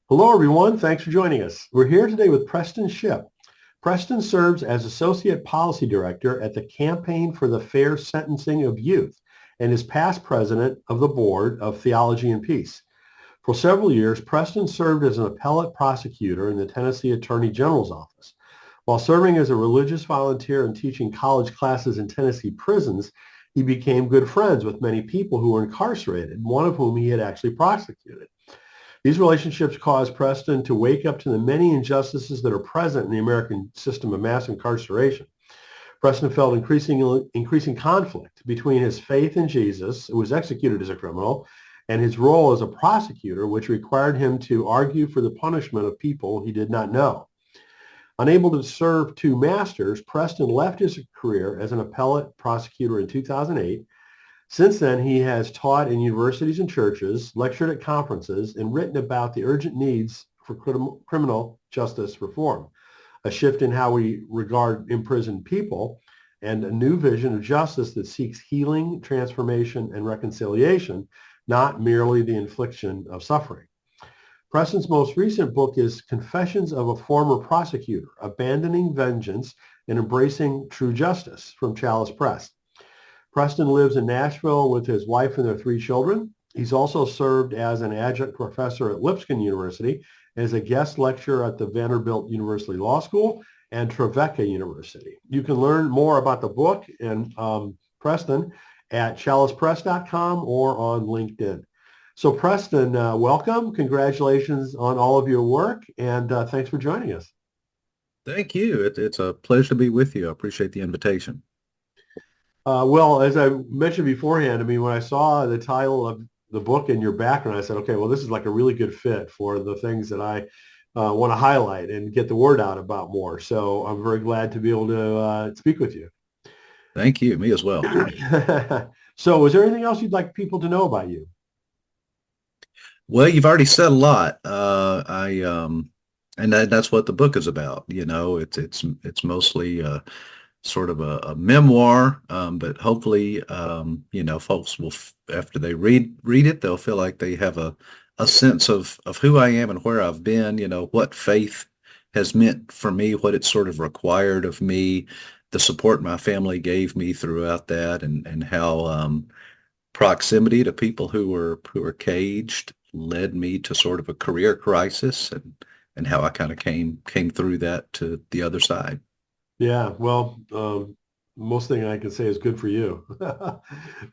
Hello, everyone. Thanks for joining us. We're here today with Preston Shipp. Preston serves as Associate Policy Director at the Campaign for the Fair Sentencing of Youth and is past president of the Board of Theology and Peace. For several years, Preston served as an appellate prosecutor in the Tennessee Attorney General's office. While serving as a religious volunteer and teaching college classes in Tennessee prisons, he became good friends with many people who were incarcerated, one of whom he had actually prosecuted. These relationships caused Preston to wake up to the many injustices that are present in the American system of mass incarceration. Preston felt increasing conflict between his faith in Jesus, who was executed as a criminal, and his role as a prosecutor, which required him to argue for the punishment of people he did not know. Unable to serve two masters, Preston left his career as an appellate prosecutor in 2008. Since then, he has taught in universities and churches, lectured at conferences, and written about the urgent needs for criminal justice reform, a shift in how we regard imprisoned people, and a new vision of justice that seeks healing, transformation, and reconciliation, not merely the infliction of suffering. Preston's most recent book is Confessions of a Former Prosecutor, Abandoning Vengeance and Embracing True Justice from Chalice Press. Preston lives in Nashville with his wife and their three children. He's also served as an adjunct professor at Lipscomb University, as a guest lecturer at the Vanderbilt University Law School and Trevecca University. You can learn more about the book and Preston at chalicepress.com or on LinkedIn. So Preston, welcome. Congratulations on all of your work, and thanks for joining us. Thank you. It's a pleasure to be with you. I appreciate the invitation. Well, as I mentioned beforehand, I mean, when I saw the title of the book and your background, I said, okay, well, this is like a really good fit for the things that I want to highlight and get the word out about more. So I'm very glad to be able to speak with you. Thank you. Me as well. So is there anything else you'd like people to know about you? Well, you've already said a lot. And that's what the book is about. It's mostly sort of a memoir, but hopefully, folks will, after they read it, they'll feel like they have a sense of who I am and where I've been, what faith has meant for me, what it's sort of required of me, the support my family gave me throughout that, and how proximity to people who were caged led me to sort of a career crisis, and how I kind of came through that to the other side. Yeah, well, most thing I can say is good for you for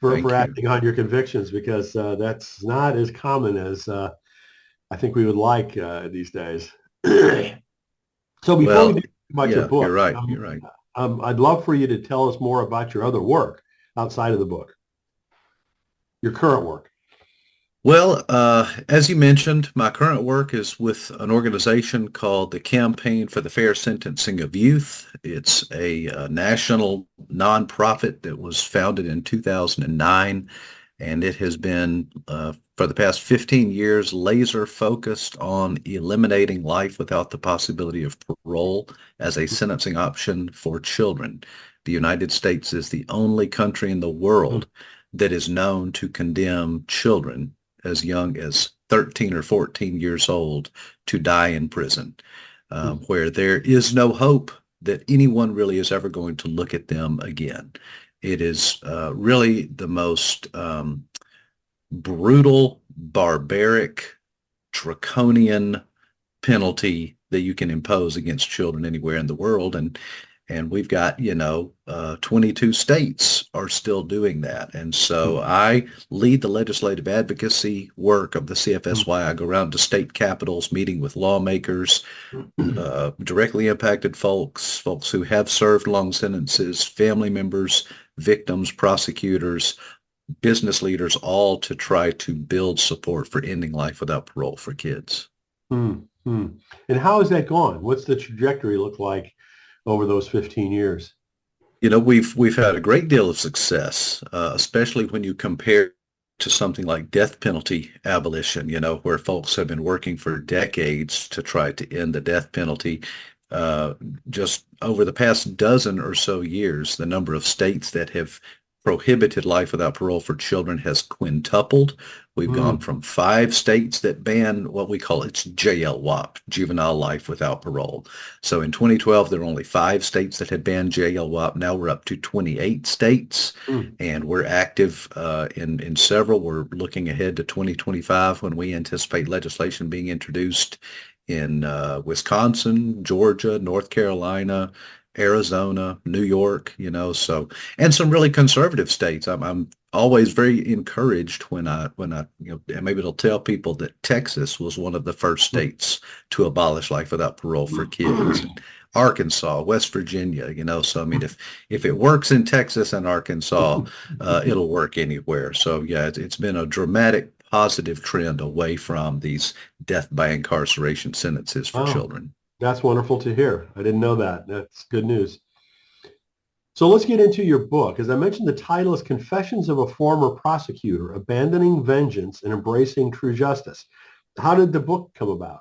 Thank you. acting on your convictions, because that's not as common as I think we would like these days. So before we Well, do about your yeah, you're book, right. You're right. I'd love for you to tell us more about your other work outside of the book, your current work. Well, as you mentioned, my current work is with an organization called the Campaign for the Fair Sentencing of Youth. It's a national nonprofit that was founded in 2009, and it has been, for the past 15 years, laser focused on eliminating life without the possibility of parole as a sentencing option for children. The United States is the only country in the Mm, world that is known to condemn children as young as 13 or 14 years old to die in prison, mm, where there is no hope that anyone really is ever going to look at them again. It is really the most brutal, barbaric, draconian penalty that you can impose against children anywhere in the world. And we've got, 22 states are still doing that. And so mm, I lead the legislative advocacy work of the mm, CFSY. I go around to state capitals, meeting with lawmakers, mm. directly impacted folks who have served long sentences, family members, victims, prosecutors, business leaders, all to try to build support for ending life without parole for kids. Mm, mm. And how has that gone? What's the trajectory look like over those 15 years? We've had a great deal of success, especially when you compare to something like death penalty abolition, where folks have been working for decades to try to end the death penalty. Uh, just over the past dozen or so years, the number of states that have prohibited life without parole for children has quintupled. We've gone Mm. from 5 states that ban what we call it's JLWOP, juvenile life without parole. So in 2012, there were only 5 states that had banned JLWOP. Now we're up to 28 states, Mm. and we're active in several. We're looking ahead to 2025 when we anticipate legislation being introduced in Wisconsin, Georgia, North Carolina, Arizona, New York, so and some really conservative states. I'm always very encouraged when I and maybe it'll tell people that Texas was one of the first states to abolish life without parole for kids. And Arkansas, West Virginia, so I mean if it works in Texas and Arkansas, it'll work anywhere. So yeah, it's been a dramatic positive trend away from these death by incarceration sentences for Wow, children. that's wonderful to hear. I didn't know that. That's good news. So let's get into your book. As I mentioned, the title is Confessions of a Former Prosecutor, Abandoning Vengeance and Embracing True Justice. How did the book come about?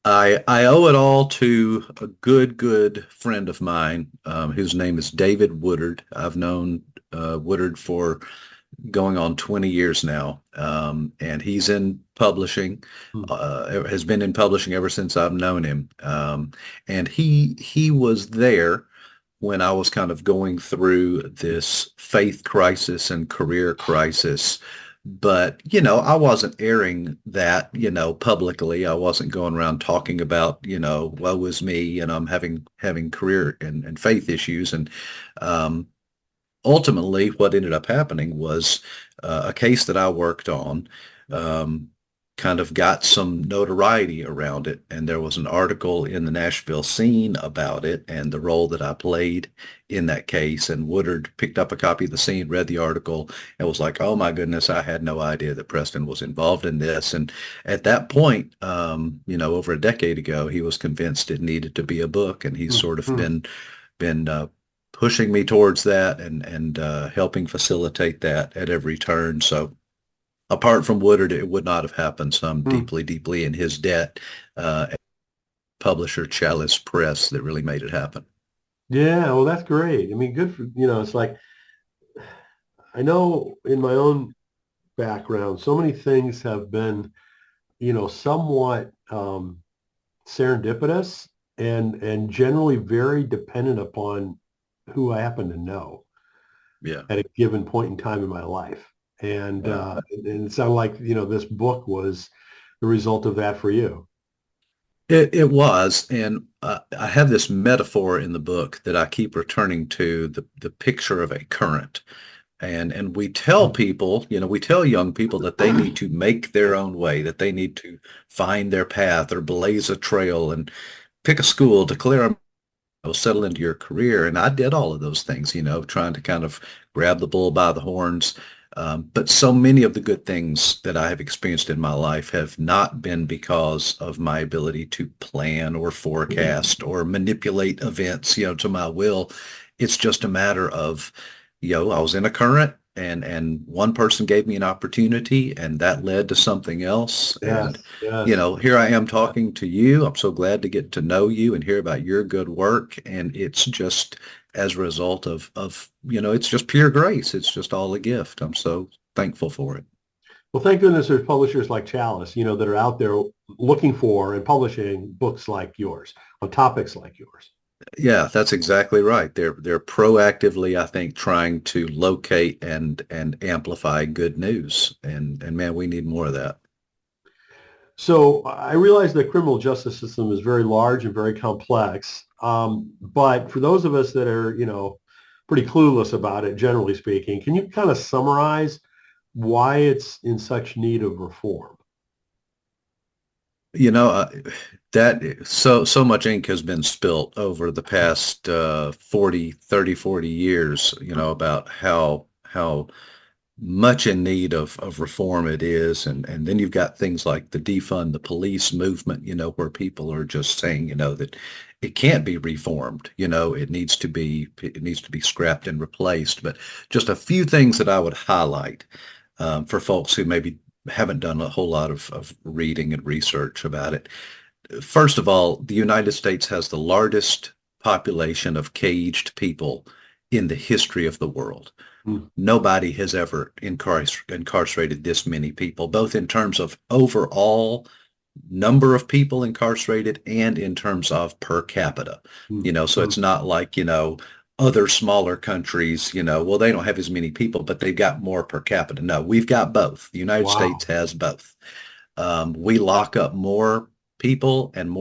I owe it all to a good friend of mine, whose name is David Woodard. I've known Woodard for going on 20 years now, and he's in publishing, Hmm. has been in publishing ever since I've known him. And he was there when I was kind of going through this faith crisis and career crisis. But, I wasn't airing that, publicly. I wasn't going around talking about, woe is me, I'm having career and faith issues. And ultimately, what ended up happening was a case that I worked on um, kind of got some notoriety around it. And there was an article in the Nashville Scene about it and the role that I played in that case. And Woodard picked up a copy of the Scene, read the article, and was like, oh my goodness, I had no idea that Preston was involved in this. And at that point, over a decade ago, he was convinced it needed to be a book. And he's sort of Hmm. been pushing me towards that and helping facilitate that at every turn. So apart from Woodard, it would not have happened. So I'm Hmm. deeply in his debt. Publisher Chalice Press that really made it happen. Yeah, well, that's great. I mean, good for, it's like, I know in my own background, so many things have been, somewhat serendipitous and generally very dependent upon who I happen to know Yeah. at a given point in time in my life. And Yeah. and it sounded like, this book was the result of that for you. It was, and I have this metaphor in the book that I keep returning to the picture of a current. And we tell people, we tell young people that they need to make their own way, that they need to find their path or blaze a trail and pick a school, declare settle into your career. And I did all of those things, trying to kind of grab the bull by the horns. But so many of the good things that I have experienced in my life have not been because of my ability to plan or forecast or manipulate events, to my will. It's just a matter of, I was in a current and one person gave me an opportunity and that led to something else. And Yes, yes. here I am talking to you. I'm so glad to get to know you and hear about your good work. And it's just as a result of it's just pure grace. It's just all a gift. I'm so thankful for it. Well, thank goodness there's publishers like Chalice, that are out there looking for and publishing books like yours on topics like yours. Yeah, that's exactly right. They're proactively, I think, trying to locate and amplify good news. And man, we need more of that. So I realize the criminal justice system is very large and very complex. But for those of us that are, pretty clueless about it, generally speaking, can you kind of summarize why it's in such need of reform? You know, uh, that so much ink has been spilt over the past 40 years, about how much in need of reform it is. And then you've got things like the defund the police movement, where people are just saying, that it can't be reformed, it needs to be scrapped and replaced. But just a few things that I would highlight for folks who maybe haven't done a whole lot of reading and research about it. First of all, the United States has the largest population of caged people in the history of the world. Hmm. Nobody has ever incarcerated this many people, both in terms of overall number of people incarcerated and in terms of per capita. Hmm. So it's not like, other smaller countries, well, they don't have as many people, but they've got more per capita. No, we've got both. The United States Wow. has both. We lock up more people and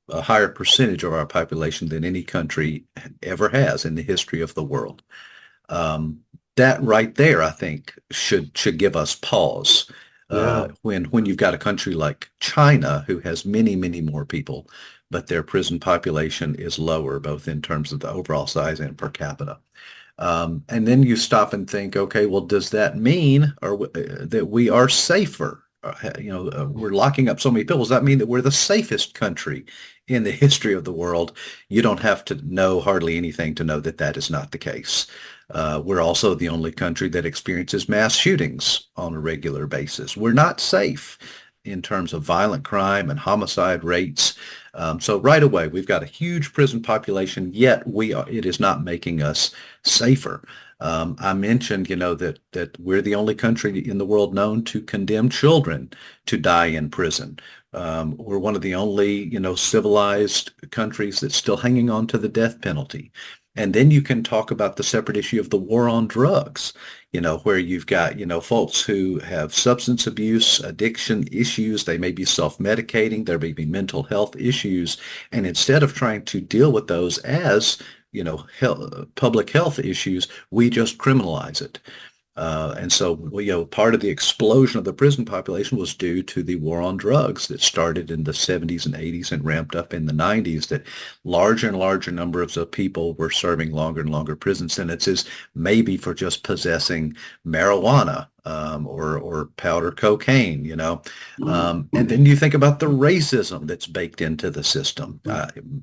a higher percentage of our population than any country ever has in the history of the world. Um, that right there, I think, should give us pause. Yeah. When you've got a country like China who has many, many more people, but their prison population is lower, both in terms of the overall size and per capita. And then you stop and think, okay, well, does that mean that we are safer? We're locking up so many people. Does that mean that we're the safest country in the history of the world? You don't have to know hardly anything to know that that is not the case. We're also the only country that experiences mass shootings on a regular basis. We're not safe in terms of violent crime and homicide rates. So right away, we've got a huge prison population, yet it is not making us safer. I mentioned, that we're the only country in the world known to condemn children to die in prison. We're one of the only, civilized countries that's still hanging on to the death penalty. And then you can talk about the separate issue of the war on drugs, where you've got, folks who have substance abuse, addiction issues. They may be self-medicating. There may be mental health issues. And instead of trying to deal with those as, public health issues, we just criminalize it. And so, part of the explosion of the prison population was due to the war on drugs that started in the 70s and 80s and ramped up in the 90s, that larger and larger numbers of people were serving longer and longer prison sentences, maybe for just possessing marijuana, or powder cocaine, and then you think about the racism that's baked into the system.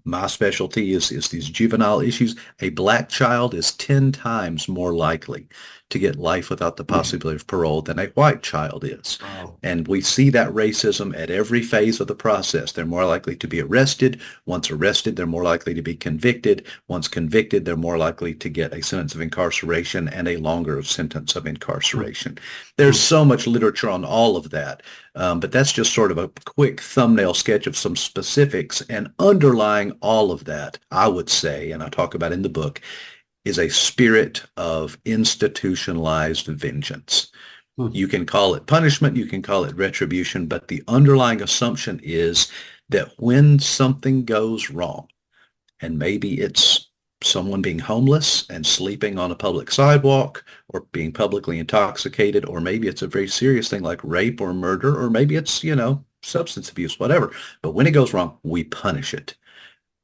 My specialty is these juvenile issues. A black child is 10 times more likely to get life without the possibility of parole than a white child is. Wow. And we see that racism at every phase of the process. They're more likely to be arrested. Once arrested, they're more likely to be convicted. Once convicted, they're more likely to get a sentence of incarceration and a longer sentence of incarceration. There's so much literature on all of that, but that's just sort of a quick thumbnail sketch of some specifics. And underlying all of that, I would say, and I talk about in the book, is a spirit of institutionalized vengeance. You can call it punishment, you can call it retribution, but the underlying assumption is that when something goes wrong, and maybe it's someone being homeless and sleeping on a public sidewalk, or being publicly intoxicated, or maybe it's a very serious thing like rape or murder, or maybe it's, substance abuse, whatever. But when it goes wrong, we punish it.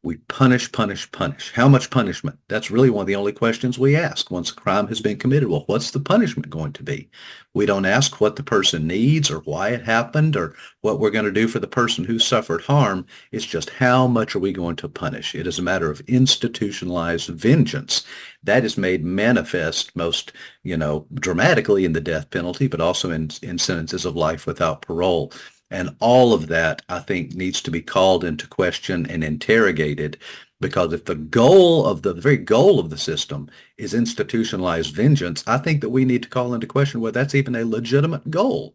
We punish, punish, punish. How much punishment? That's really one of the only questions we ask once a crime has been committed. Well, what's the punishment going to be? We don't ask what the person needs or why it happened or what we're going to do for the person who suffered harm. It's just how much are we going to punish? It is a matter of institutionalized vengeance. That is made manifest most, dramatically in the death penalty, but also in sentences of life without parole. And all of that, I think, needs to be called into question and interrogated, because if the very goal of the system is institutionalized vengeance, I think that we need to call into question whether that's even a legitimate goal,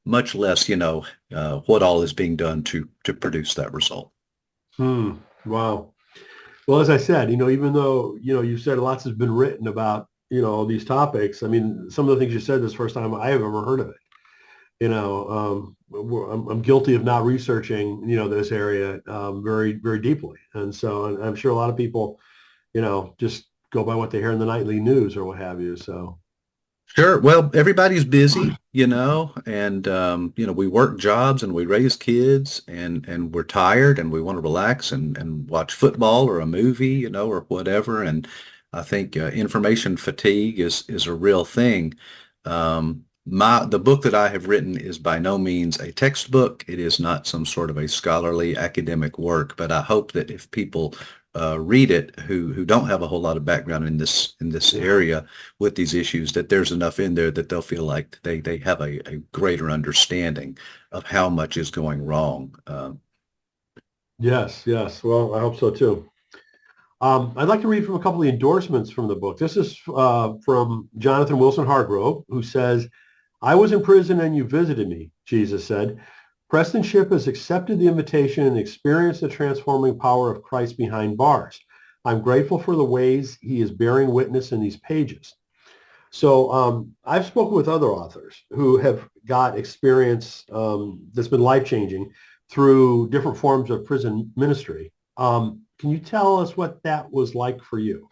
much less, what all is being done to produce that result. Wow. Well, as I said, even though, you've said lots has been written about, these topics. I mean, some of the things you said this first time I have ever heard of it. I'm guilty of not researching, this area very, very deeply. And so I'm sure a lot of people, just go by what they hear in the nightly news or what have you. So. Sure. Well, everybody's busy, and we work jobs and we raise kids, and we're tired and we want to relax and watch football or a movie, or whatever. And I think information fatigue is a real thing. The book that I have written is by no means a textbook. It is not some sort of a scholarly academic work, but I hope that if people read it who don't have a whole lot of background in this area with these issues, that there's enough in there that they'll feel like they have a greater understanding of how much is going wrong. Yes. Well, I hope so too. I'd like to read from a couple of the endorsements from the book. This is from Jonathan Wilson Hargrove, who says, "I was in prison and you visited me," Jesus said. "Preston Shipp has accepted the invitation and experienced the transforming power of Christ behind bars. I'm grateful for the ways he is bearing witness in these pages." So I've spoken with other authors who have got experience that's been life-changing through different forms of prison ministry. Can you tell us what that was like for you?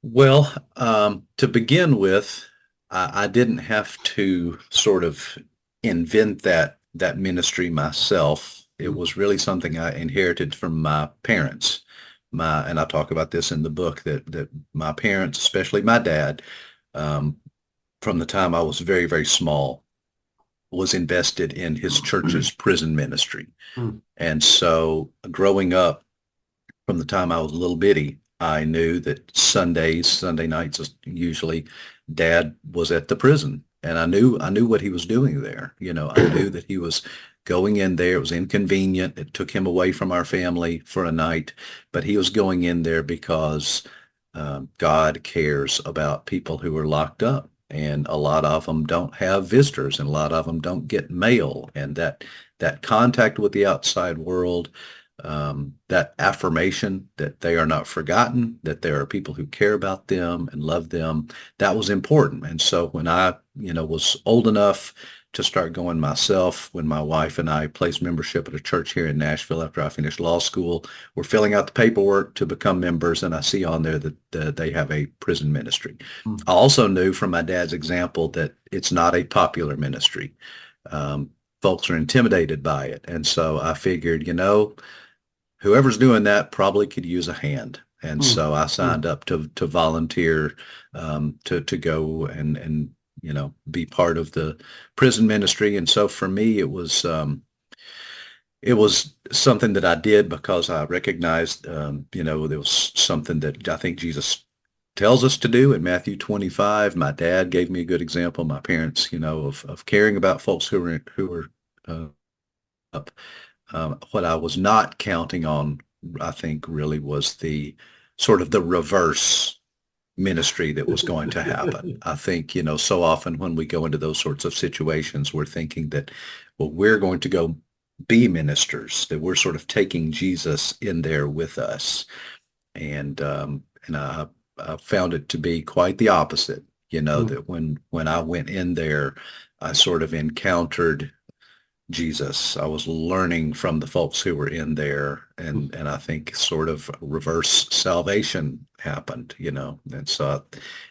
Well, to begin with, I didn't have to sort of invent that ministry myself. It Mm. was really something I inherited from my parents. And I talk about this in the book that my parents, especially my dad, um, from the time I was very, very small, was invested in his church's prison ministry. Mm. And so growing up, from the time I was a little bitty, I knew that Sunday nights, usually Dad was at the prison, and I knew what he was doing there. I knew that he was going in there. It was inconvenient. It took him away from our family for a night, but he was going in there because God cares about people who are locked up. And a lot of them don't have visitors, and a lot of them don't get mail, and that contact with the outside world, that affirmation that they are not forgotten, that there are people who care about them and love them, that was important. And so when I, was old enough to start going myself, when my wife and I placed membership at a church here in Nashville after I finished law school, we're filling out the paperwork to become members, and I see on there that they have a prison ministry. Mm. I also knew from my dad's example that it's not a popular ministry. Um, Folks are intimidated by it. And so I figured, whoever's doing that probably could use a hand. And Mm. so I Mm. signed up to volunteer, to go and be part of the prison ministry. And so for me, it was something that I did because I recognized, there was something that I think Jesus tells us to do in Matthew 25. My dad gave me a good example. My parents, of caring about folks who were up. What I was not counting on, I think, really was the sort of the reverse ministry that was going to happen. I think, so often when we go into those sorts of situations, we're thinking that, well, we're going to go be ministers, that we're sort of taking Jesus in there with us. And I found it to be quite the opposite, Mm. that when I went in there, I sort of encountered Jesus. I was learning from the folks who were in there, and I think sort of reverse salvation happened, And so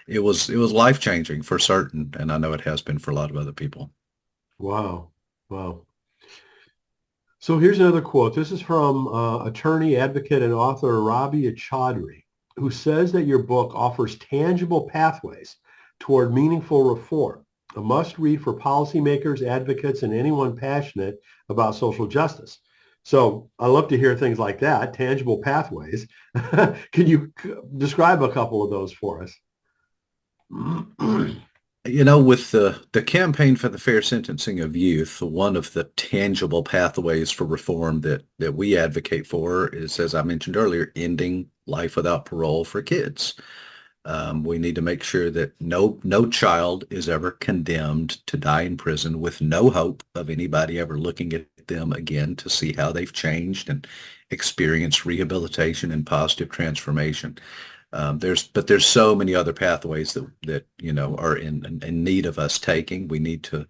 it was life-changing for certain, and I know it has been for a lot of other people. Wow. Wow. So here's another quote. This is from attorney, advocate, and author Rabia Chaudhry, who says that your book offers tangible pathways toward meaningful reform, a must-read for policymakers, advocates, and anyone passionate about social justice. So I love to hear things like that, tangible pathways. Can you describe a couple of those for us? With the campaign for the fair sentencing of youth, one of the tangible pathways for reform that we advocate for is, as I mentioned earlier, ending life without parole for kids. We need to make sure that no child is ever condemned to die in prison with no hope of anybody ever looking at them again to see how they've changed and experienced rehabilitation and positive transformation. There's so many other pathways that are in need of us taking. We need to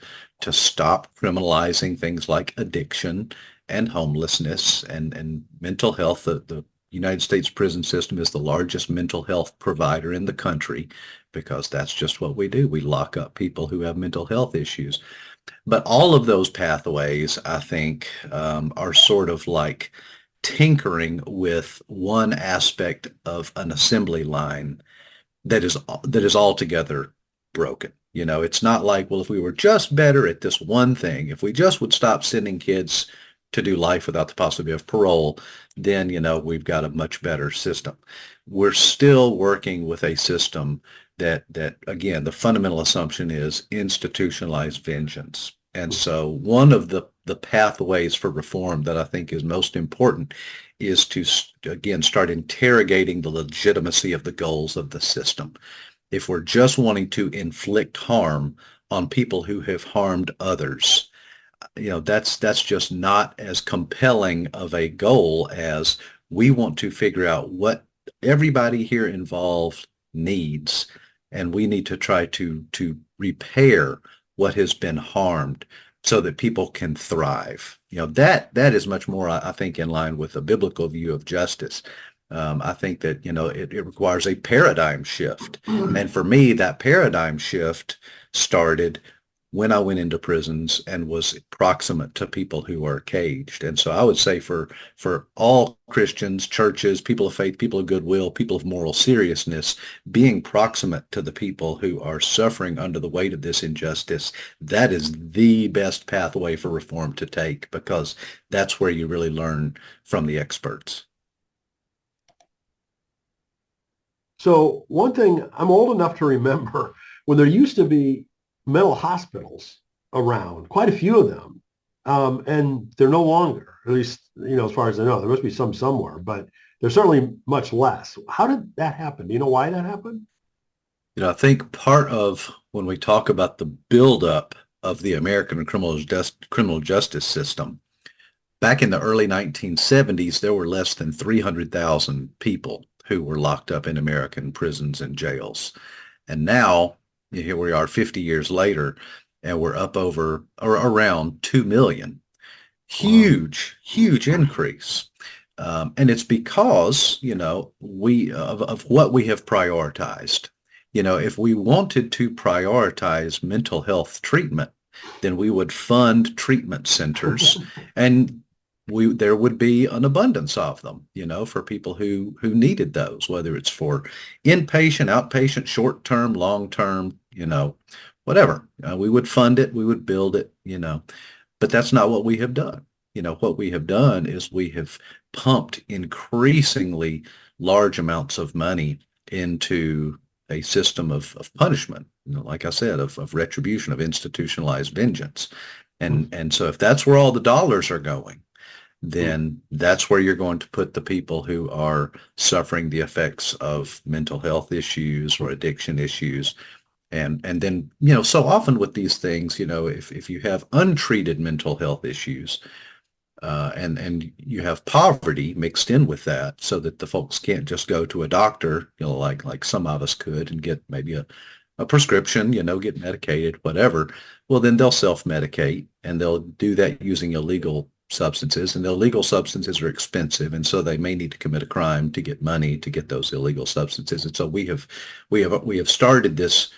stop criminalizing things like addiction and homelessness and mental health. The United States prison system is the largest mental health provider in the country because that's just what we do. We lock up people who have mental health issues. But all of those pathways, I think, are sort of like tinkering with one aspect of an assembly line that is altogether broken. It's not like, well, if we were just better at this one thing, if we just would stop sending kids to do life without the possibility of parole, then, we've got a much better system. We're still working with a system that again, the fundamental assumption is institutionalized vengeance. And so one of the pathways for reform that I think is most important is to, again, start interrogating the legitimacy of the goals of the system. If we're just wanting to inflict harm on people who have harmed others, that's just not as compelling of a goal as we want to figure out what everybody here involved needs, and we need to try to repair what has been harmed so that people can thrive. That is much more, I think, in line with a biblical view of justice. I think that it requires a paradigm shift, and for me, that paradigm shift started when I went into prisons and was proximate to people who are caged. And so I would say for all Christians, churches, people of faith, people of goodwill, people of moral seriousness, being proximate to the people who are suffering under the weight of this injustice, that is the best pathway for reform to take, because that's where you really learn from the experts. So one thing, I'm old enough to remember when there used to be mental hospitals around, quite a few of them, and they're no longer, at least, as far as I know. There must be some somewhere, but there's certainly much less. How did that happen? Do you know why that happened? I think part of when we talk about the buildup of the American criminal justice system, back in the early 1970s, there were less than 300,000 people who were locked up in American prisons and jails. And now, here we are 50 years later, and we're up over or around 2 million. Wow. Huge, huge increase. And it's because, we of what we have prioritized. If we wanted to prioritize mental health treatment, then we would fund treatment centers, and there would be an abundance of them, for people who needed those, whether it's for inpatient, outpatient, short term, long term, whatever. We would fund it, we would build it, but that's not what we have done. What we have done is we have pumped increasingly large amounts of money into a system of punishment, like I said, of retribution, of institutionalized vengeance. And so if that's where all the dollars are going, then that's where you're going to put the people who are suffering the effects of mental health issues or addiction issues. And then, so often with these things, if you have untreated mental health issues, and you have poverty mixed in with that, so that the folks can't just go to a doctor, like some of us could, and get maybe a prescription, get medicated, whatever. Well, then they'll self-medicate, and they'll do that using illegal substances, and the illegal substances are expensive, and so they may need to commit a crime to get money to get those illegal substances. And so we have started this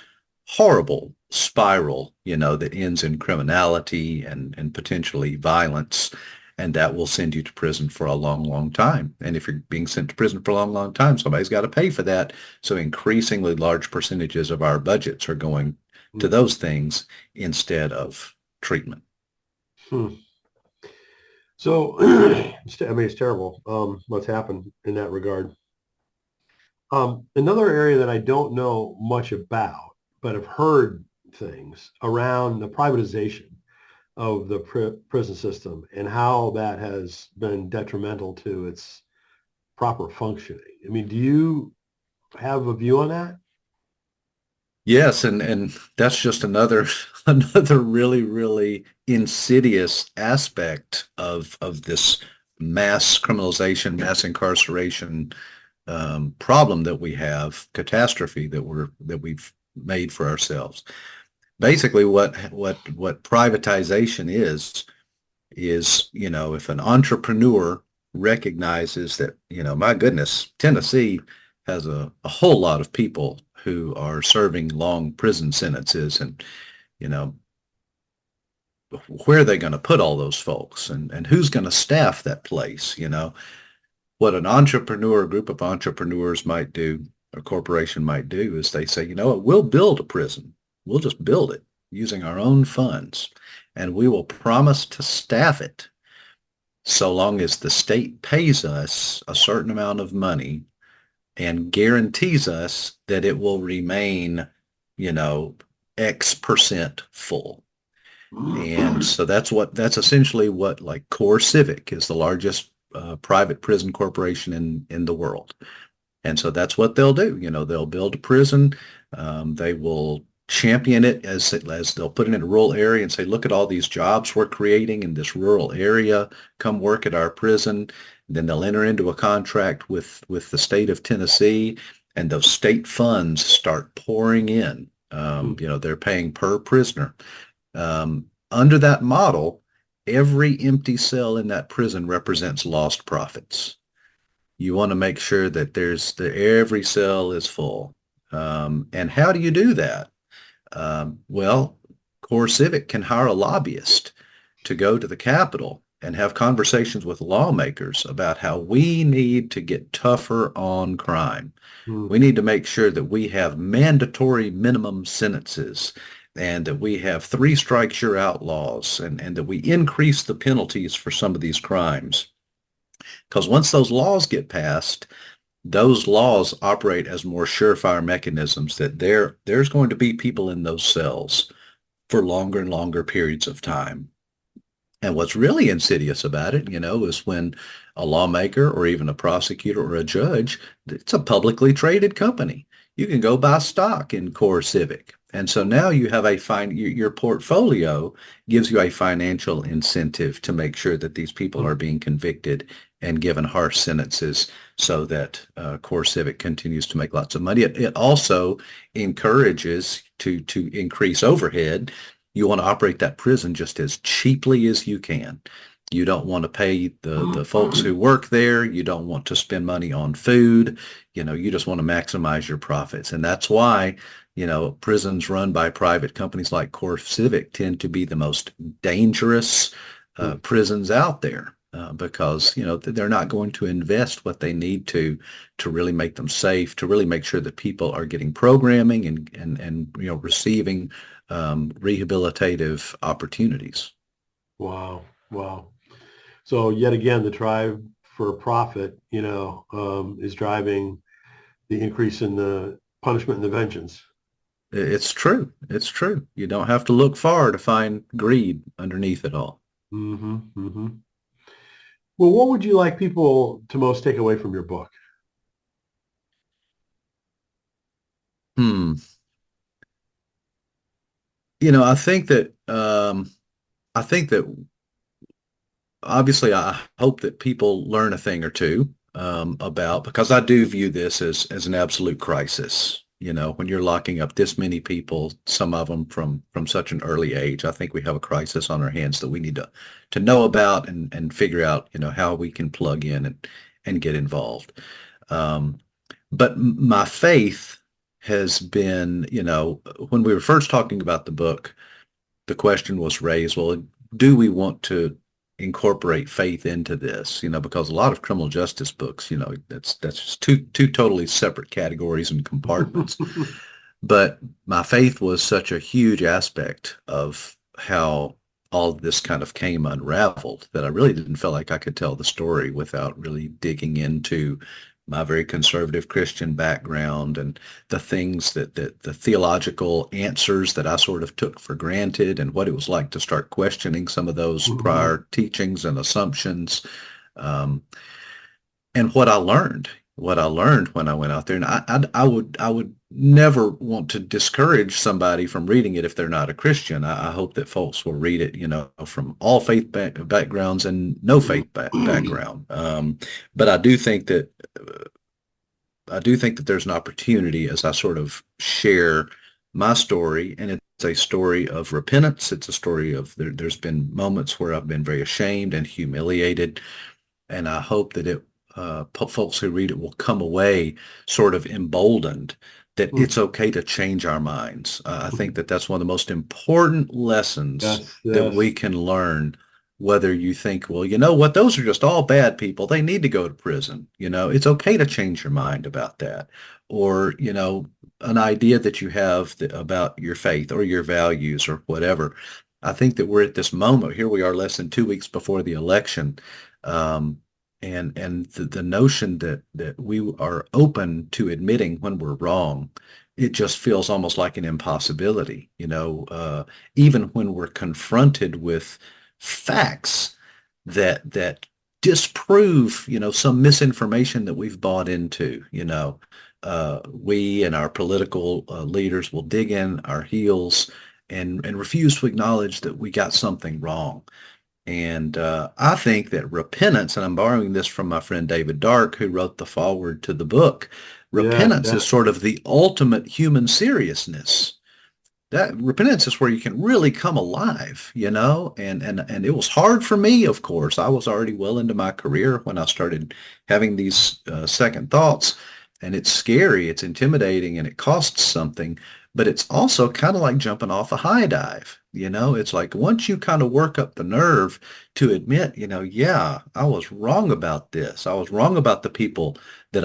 horrible spiral, that ends in criminality and potentially violence, and that will send you to prison for a long, long time. And if you're being sent to prison for a long, long time, somebody's got to pay for that. So increasingly large percentages of our budgets are going to those things instead of treatment. So, it's terrible what's happened in that regard. Another area that I don't know much about, but have heard things around the privatization of the prison system and how that has been detrimental to its proper functioning. I mean, do you have a view on that? Yes, and that's just another another really, really insidious aspect of this mass criminalization, mass incarceration problem that we have, catastrophe that we've made for ourselves. Basically, what privatization is, if an entrepreneur recognizes that, my goodness, Tennessee has a whole lot of people who are serving long prison sentences, and, where are they going to put all those folks, and who's going to staff that place? What an entrepreneur, a group of entrepreneurs might do, a corporation might do, is they say, what, we'll build a prison. We'll just build it using our own funds, and we will promise to staff it so long as the state pays us a certain amount of money and guarantees us that it will remain, X% full. And so that's essentially what, like, Core Civic is the largest private prison corporation in the world. And so that's what they'll do. They'll build a prison. They will champion it as they'll put it in a rural area and say, look at all these jobs we're creating in this rural area. Come work at our prison. Then they'll enter into a contract with the state of Tennessee, and those state funds start pouring in. They're paying per prisoner. Under that model, every empty cell in that prison represents lost profits. You want to make sure that every cell is full. And how do you do that? Well, Core Civic can hire a lobbyist to go to the Capitol and have conversations with lawmakers about how we need to get tougher on crime. We need to make sure that we have mandatory minimum sentences, and that we have three strikes you're outlaws, and that we increase the penalties for some of these crimes. Because once those laws get passed, those laws operate as more surefire mechanisms that there's going to be people in those cells for longer and longer periods of time. And what's really insidious about it, is when a lawmaker or even a prosecutor or a judge, it's a publicly traded company. You can go buy stock in Core Civic. And so now you have your portfolio gives you a financial incentive to make sure that these people are being convicted and given harsh sentences, so that Core Civic continues to make lots of money. It also encourages to increase overhead. You want to operate that prison just as cheaply as you can. You don't want to pay the folks who work there. You don't want to spend money on food. You just want to maximize your profits. And that's why, prisons run by private companies like Core Civic tend to be the most dangerous prisons out there. Because they're not going to invest what they need to really make them safe, to really make sure that people are getting programming and receiving rehabilitative opportunities. Wow. So yet again, the drive for profit, is driving the increase in the punishment and the vengeance. It's true. It's true. You don't have to look far to find greed underneath it all. Mm-hmm. Mm-hmm. Well, what would you like people to most take away from your book? Hmm. I think that obviously I hope that people learn a thing or two about, because I do view this as an absolute crisis. When you're locking up this many people, some of them from such an early age, I think we have a crisis on our hands that we need to know about and figure out, how we can plug in and get involved. But my faith has been, when we were first talking about the book, the question was raised, well, do we want to incorporate faith into this? Because a lot of criminal justice books, that's just two totally separate categories and compartments. But my faith was such a huge aspect of how all this kind of came unraveled that I really didn't feel like I could tell the story without really digging into my very conservative Christian background and the things that the theological answers that I sort of took for granted, and what it was like to start questioning some of those prior teachings and assumptions, and what I learned when I went out there. And I would never want to discourage somebody from reading it if they're not a Christian. I hope that folks will read it, from all faith backgrounds and no faith background. But I do think that there's an opportunity as I sort of share my story, and it's a story of repentance. It's a story of there's been moments where I've been very ashamed and humiliated, and I hope that folks who read it will come away sort of emboldened that it's okay to change our minds. I think that that's one of the most important lessons that we can learn. Whether you think, well, you know what, those are just all bad people, they need to go to prison. It's okay to change your mind about that. Or, an idea that you have about your faith or your values or whatever. I think that we're at this moment. Here we are less than 2 weeks before the election. And the notion that we are open to admitting when we're wrong it just feels almost like an impossibility, even when we're confronted with facts that disprove, some misinformation that we've bought into. We and our political leaders will dig in our heels and refuse to acknowledge that we got something wrong. And I think that repentance, and I'm borrowing this from my friend David Dark, who wrote the foreword to the book, Yeah, repentance is yeah. sort of the ultimate human seriousness. That repentance is where you can really come alive, and it was hard for me, of course. I was already well into my career when I started having these second thoughts, and it's scary, it's intimidating, and it costs something, but it's also kind of like jumping off a high dive. It's like once you kind of work up the nerve to admit, yeah, I was wrong about this. I was wrong about the people that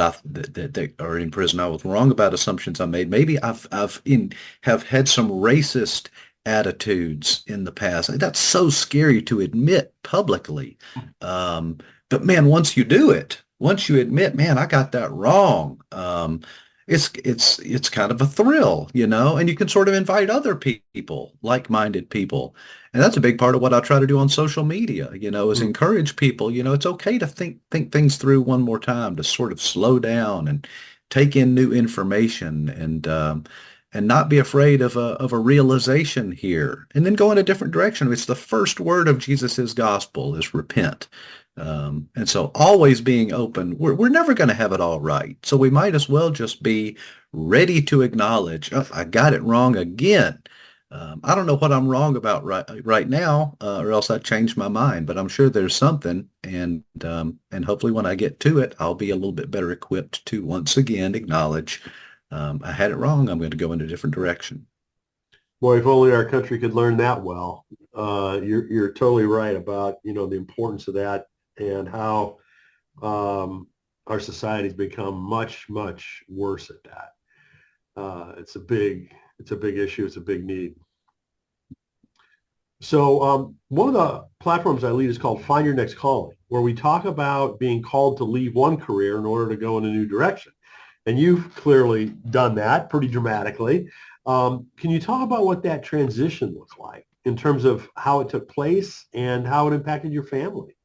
are in prison. I was wrong about assumptions I made. Maybe have had some racist attitudes in the past. That's so scary to admit publicly. But man, once you admit, man, I got that wrong. It's kind of a thrill, and you can sort of invite other people, like-minded people. And that's a big part of what I try to do on social media, is Hmm. encourage people, it's okay to think things through one more time, to sort of slow down and take in new information and not be afraid of a realization here, and then go in a different direction. It's the first word of Jesus's gospel is repent. And so always being open, we're never going to have it all right. So we might as well just be ready to acknowledge, oh, I got it wrong again. I don't know what I'm wrong about right now, or else I'd change my mind. But I'm sure there's something, and hopefully when I get to it, I'll be a little bit better equipped to once again acknowledge I had it wrong. I'm going to go in a different direction. Boy, if only our country could learn that well. You're totally right about, the importance of that and how our society's become much, much worse at that. It's a big issue. It's a big need. So one of the platforms I lead is called Find Your Next Calling, where we talk about being called to leave one career in order to go in a new direction. And you've clearly done that pretty dramatically. Can you talk about what that transition looked like in terms of how it took place and how it impacted your family?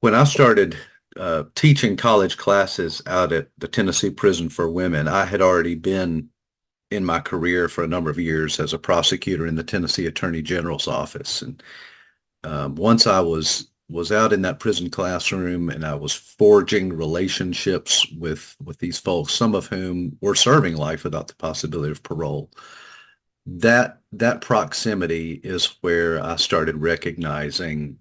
When I started teaching college classes out at the Tennessee Prison for Women, I had already been in my career for a number of years as a prosecutor in the Tennessee Attorney General's office. And once I was out in that prison classroom and I was forging relationships with these folks, some of whom were serving life without the possibility of parole. That proximity is where I started recognizing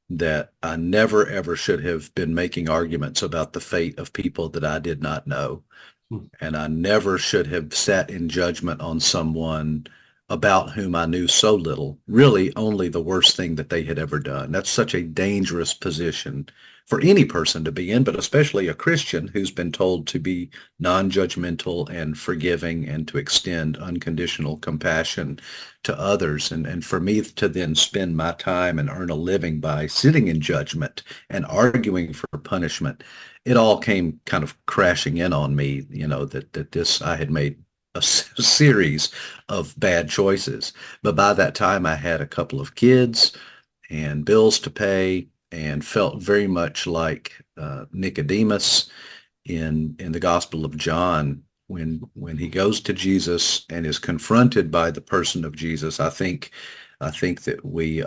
that I never ever should have been making arguments about the fate of people that I did not know. Hmm. And I never should have sat in judgment on someone about whom I knew so little, really only the worst thing that they had ever done. That's such a dangerous position for any person to be in, but especially a Christian who's been told to be non-judgmental and forgiving and to extend unconditional compassion to others. And for me to then spend my time and earn a living by sitting in judgment and arguing for punishment, it all came kind of crashing in on me, that this I had made a series of bad choices. But by that time, I had a couple of kids and bills to pay, and felt very much like Nicodemus in the Gospel of John when he goes to Jesus and is confronted by the person of Jesus. I think that we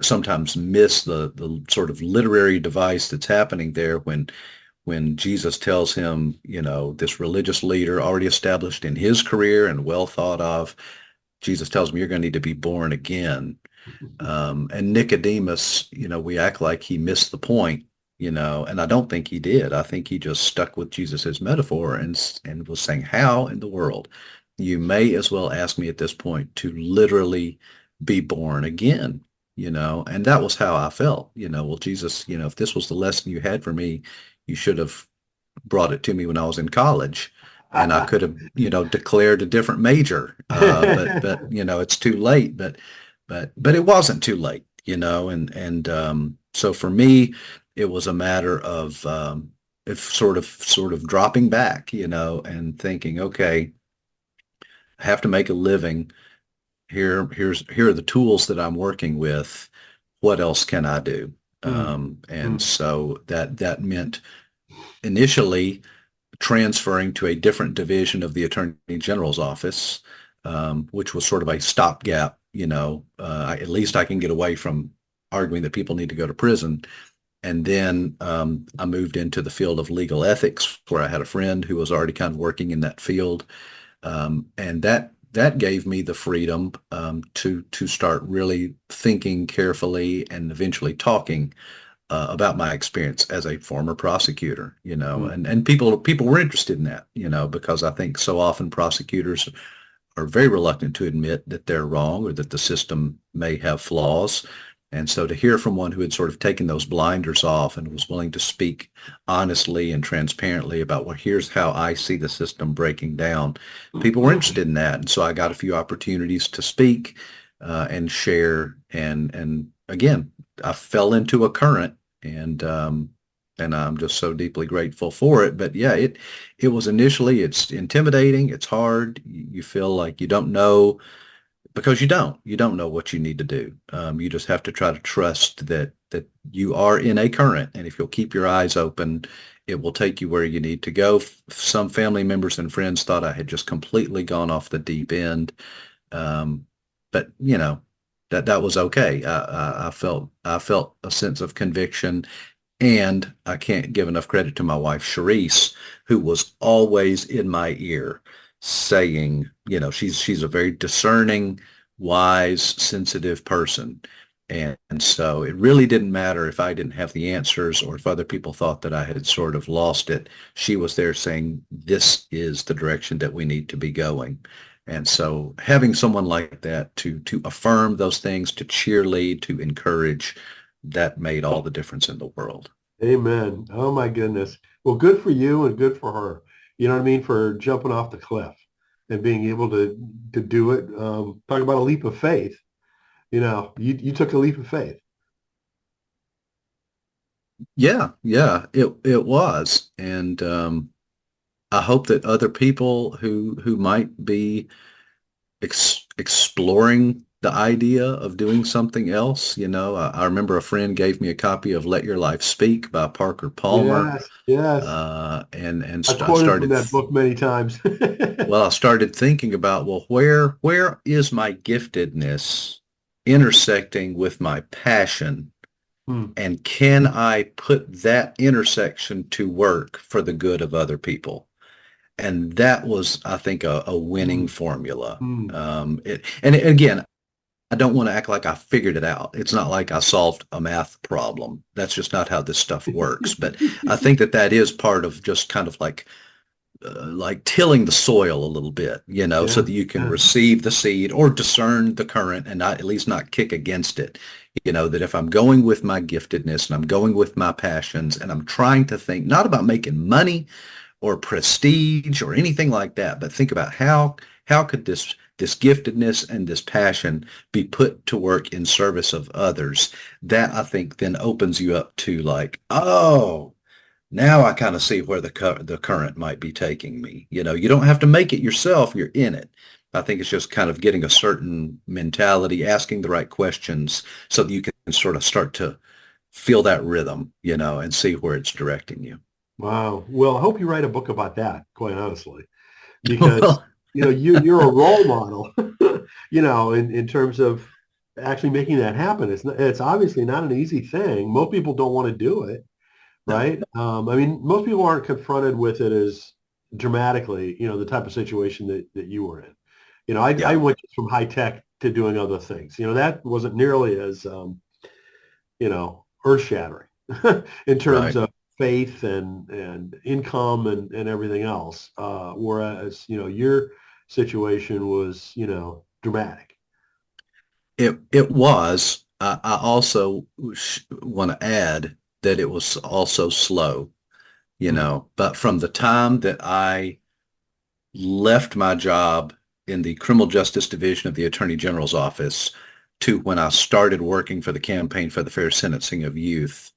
sometimes miss the sort of literary device that's happening there when Jesus tells him, this religious leader already established in his career and well thought of, Jesus tells him, you're going to need to be born again. And Nicodemus, we act like he missed the point, and I don't think he did. I think he just stuck with Jesus's metaphor and was saying, how in the world? You may as well ask me at this point to literally be born again, and that was how I felt, well, Jesus, if this was the lesson you had for me, you should have brought it to me when I was in college, and I could have, declared a different major. But it's too late. But it wasn't too late, and so for me, it was a matter of if sort of dropping back, and thinking, okay, I have to make a living. Here are the tools that I'm working with. What else can I do? Mm, And mm, so that meant initially transferring to a different division of the Attorney General's office, which was sort of a stopgap. At least I can get away from arguing that people need to go to prison. And then I moved into the field of legal ethics, where I had a friend who was already kind of working in that field, and that gave me the freedom to start really thinking carefully and eventually talking about my experience as a former prosecutor. mm. And people were interested in that, because I think so often prosecutors are very reluctant to admit that they're wrong or that the system may have flaws. And so to hear from one who had sort of taken those blinders off and was willing to speak honestly and transparently about, well, here's how I see the system breaking down, people were interested in that. And so I got a few opportunities to speak and share. And again, I fell into a current, and I'm just so deeply grateful for it. But yeah, it was initially, it's intimidating, it's hard. You feel like you don't know, because you don't know what you need to do. You just have to try to trust that you are in a current, and if you'll keep your eyes open, it will take you where you need to go. Some family members and friends thought I had just completely gone off the deep end, um, but that was okay. I felt a sense of conviction, and I can't give enough credit to my wife, Charisse, who was always in my ear saying, she's a very discerning, wise, sensitive person. And so it really didn't matter if I didn't have the answers or if other people thought that I had sort of lost it. She was there saying, this is the direction that we need to be going. And so having someone like that to affirm those things, to cheerlead, to encourage, that made all the difference in the world. Amen. Oh my goodness. Well, good for you and good for her. You know what I mean? For jumping off the cliff and being able to do it. Talk about a leap of faith. You took a leap of faith. Yeah, yeah, it was. And I hope that other people who might be exploring the idea of doing something else. I remember a friend gave me a copy of Let Your Life Speak by Parker Palmer, Yes, yes. and I've quoted from that book many times. well, I started thinking about, well, where is my giftedness intersecting with my passion, Hmm. and can I put that intersection to work for the good of other people? And that was, I think, a winning Hmm. formula. Hmm. And again, I don't want to act like I figured it out. It's not like I solved a math problem. That's just not how this stuff works. But I think that is part of just kind of like tilling the soil a little bit, so Yeah, that you can yeah. receive the seed or discern the current and not, at least not kick against it. That if I'm going with my giftedness and I'm going with my passions and I'm trying to think not about making money or prestige or anything like that, but think about how could this giftedness and this passion be put to work in service of others. That, I think, then opens you up to, like, oh, now I kind of see where the current might be taking me. You don't have to make it yourself, you're in it. I think it's just kind of getting a certain mentality, asking the right questions so that you can sort of start to feel that rhythm, and see where it's directing you. Wow. Well, I hope you write a book about that, quite honestly, because Well, you're a role model, in terms of actually making that happen. It's obviously not an easy thing. Most people don't want to do it, no, right? I mean, most people aren't confronted with it as dramatically, the type of situation that you were in. I yeah, went from high tech to doing other things. That wasn't nearly as, earth shattering in terms right. of faith and income and everything else. Whereas, your situation was, dramatic. It was. I also want to add that it was also slow, Mm, but from the time that I left my job in the criminal justice division of the Attorney General's office to when I started working for the Campaign for the Fair Sentencing of Youth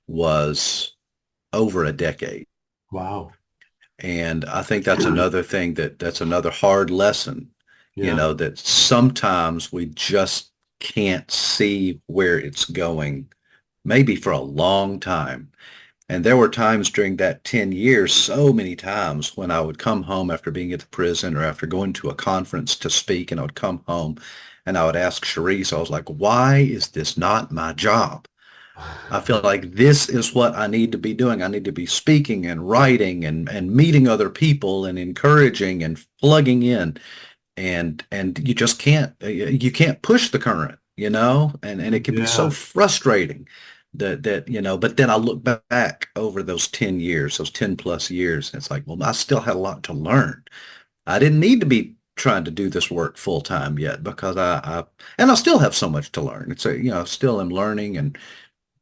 was over a decade. Wow. And I think that's another thing that's another hard lesson, Yeah. that sometimes we just can't see where it's going, maybe for a long time. And there were times during that 10 years, so many times when I would come home after being at the prison or after going to a conference to speak, and I would come home and I would ask Sharice, I was like, why is this not my job? I feel like this is what I need to be doing. I need to be speaking and writing and meeting other people and encouraging and plugging in. And you can't push the current, and it can be so Yeah. frustrating but then I look back over those 10 years, those 10 plus years, and it's like, well, I still had a lot to learn. I didn't need to be trying to do this work full time yet because and I still have so much to learn. It's still am learning and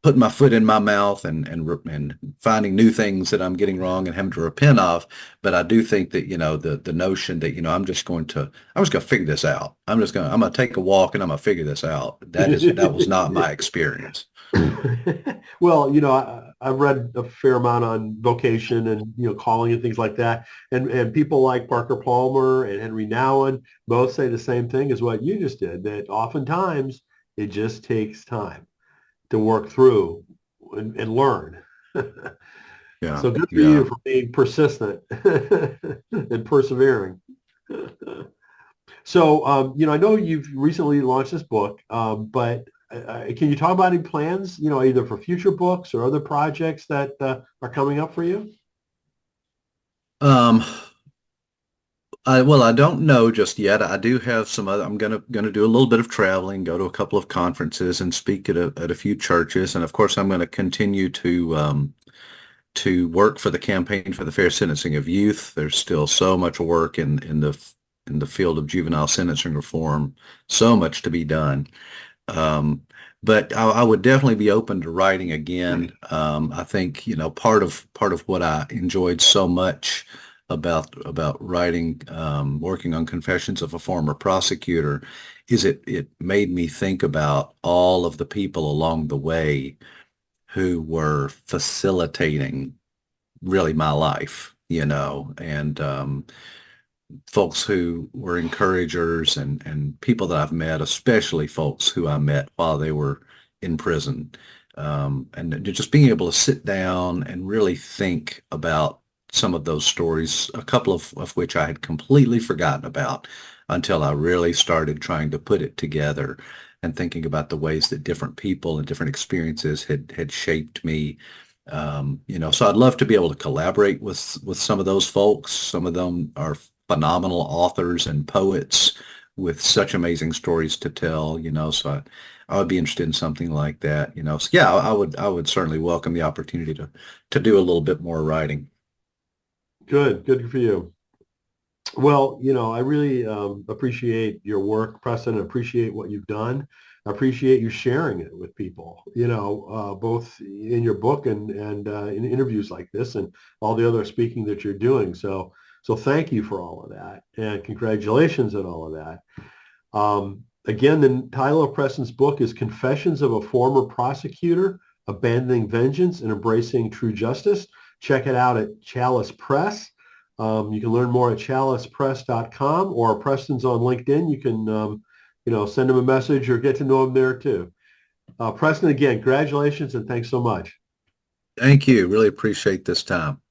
putting my foot in my mouth and finding new things that I'm getting wrong and having to repent of. But I do think that, the notion that, I'm just going to figure this out. I'm going to take a walk and I'm going to figure this out. That was not my experience. Well, I've read a fair amount on vocation and, calling and things like that. And people like Parker Palmer and Henry Nouwen both say the same thing as what you just did, that oftentimes it just takes time to work through and learn. Yeah. So good for Yeah. you for being persistent and persevering. So, I know you've recently launched this book, but can you talk about any plans, either for future books or other projects that are coming up for you? Um, well, I don't know just yet. I do have some other, I'm gonna do a little bit of traveling, go to a couple of conferences and speak at a few churches. And of course, I'm going to continue to work for the campaign for the fair sentencing of youth. There's still so much work in the field of juvenile sentencing reform, so much to be done. Um, but I would definitely be open to writing again. I think, part of what I enjoyed so much about writing, working on Confessions of a Former Prosecutor, is it made me think about all of the people along the way who were facilitating really my life, and folks who were encouragers and people that I've met, especially folks who I met while they were in prison. And just being able to sit down and really think about some of those stories, a couple of which I had completely forgotten about until I really started trying to put it together and thinking about the ways that different people and different experiences had shaped me. So I'd love to be able to collaborate with some of those folks. Some of them are phenomenal authors and poets with such amazing stories to tell, so I would be interested in something like that, So yeah, I would certainly welcome the opportunity to do a little bit more writing. Good for you. Well, I really appreciate your work, Preston. I appreciate what you've done. I appreciate you sharing it with people, both in your book and in interviews like this and all the other speaking that you're doing. So thank you for all of that and congratulations on all of that. Again, the title of Preston's book is Confessions of a Former Prosecutor, Abandoning Vengeance and Embracing True Justice. Check it out at Chalice Press. You can learn more at chalicepress.com or Preston's on LinkedIn. You can, send him a message or get to know him there too. Preston, again, congratulations and thanks so much. Thank you. Really appreciate this time.